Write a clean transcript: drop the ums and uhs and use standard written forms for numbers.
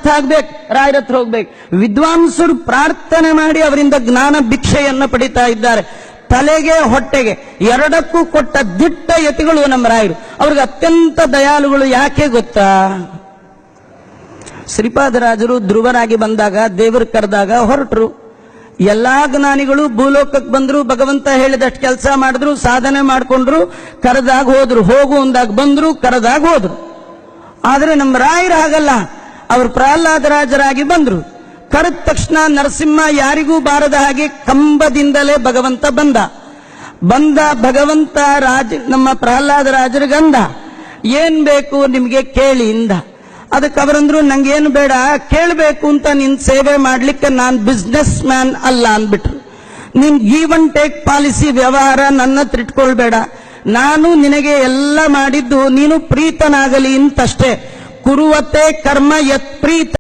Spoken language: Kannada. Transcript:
ಅರ್ಥ ಆಗ್ಬೇಕು, ರಾಯರ ಹತ್ರ ಹೋಗ್ಬೇಕು. ವಿದ್ವಾಂಸರು ಪ್ರಾರ್ಥನೆ ಮಾಡಿ ಅವರಿಂದ ಜ್ಞಾನ ಭಿಕ್ಷೆಯನ್ನು ಪಡಿತಾ ಇದ್ದಾರೆ. ತಲೆಗೆ ಹೊಟ್ಟೆಗೆ ಎರಡಕ್ಕೂ ಕೊಟ್ಟ ದಿಟ್ಟ ಯತಿಗಳು ನಮ್ಮ ರಾಯರು. ಅವ್ರಿಗೆ ಅತ್ಯಂತ ದಯಾಳುಗಳು. ಯಾಕೆ ಗೊತ್ತಾ? ಶ್ರೀಪಾದರಾಜರು ಧ್ರುವರಾಗಿ ಬಂದಾಗ, ದೇವರು ಕರೆದಾಗ ಹೊರಟರು. ಎಲ್ಲಾ ಜ್ಞಾನಿಗಳು ಭೂಲೋಕಕ್ಕೆ ಬಂದ್ರು, ಭಗವಂತ ಹೇಳಿದಷ್ಟು ಕೆಲಸ ಮಾಡಿದ್ರು, ಸಾಧನೆ ಮಾಡಿಕೊಂಡ್ರು, ಕರೆದಾಗ ಹೋದ್ರು. ಹೋಗು ಅಂದಾಗ ಬಂದ್ರು, ಕರೆದಾಗ ಹೋದ್ರು. ಆದ್ರೆ ನಮ್ಮ ರಾಯರು ಹಾಗಲ್ಲ. ಅವರು ಪ್ರಹ್ಲಾದರಾಜರಾಗಿ ಬಂದ್ರು. ಕರೆದ ತಕ್ಷಣ ನರಸಿಂಹ ಯಾರಿಗೂ ಬಾರದ ಹಾಗೆ ಕಂಬದಿಂದಲೇ ಭಗವಂತ ಬಂದ ಭಗವಂತ ನಮ್ಮ ಪ್ರಹ್ಲಾದರಾಜರಿಗಂದ, ಏನ್ ಬೇಕು ನಿಮ್ಗೆ ಕೇಳಿ ಇಂದ. ಅದಕ್ಕೆ ಅವರಂದ್ರು, ನಂಗೇನು ಬೇಡ, ಕೇಳಬೇಕು ಅಂತ ನಿನ್ ಸೇವೆ ಮಾಡ್ಲಿಕ್ಕೆ ನಾನ್ ಬಿಸ್ನೆಸ್ ಮ್ಯಾನ್ ಅಲ್ಲ ಅಂದ್ಬಿಟ್ರು. ನಿನ್ ಗೀವ್ ಅಂಡ್ ಟೇಕ್ ಪಾಲಿಸಿ ವ್ಯವಹಾರ ನನ್ನ ಹತ್ರ ಇಟ್ಕೊಳ್ಬೇಡ. ನಾನು ನಿನಗೆ ಎಲ್ಲ ಮಾಡಿದ್ದು ನೀನು ಪ್ರೀತನಾಗಲಿ ಅಂತಷ್ಟೇ. ಕುರುವತೆ ಕರ್ಮ ಯತ್ ಪ್ರೀತ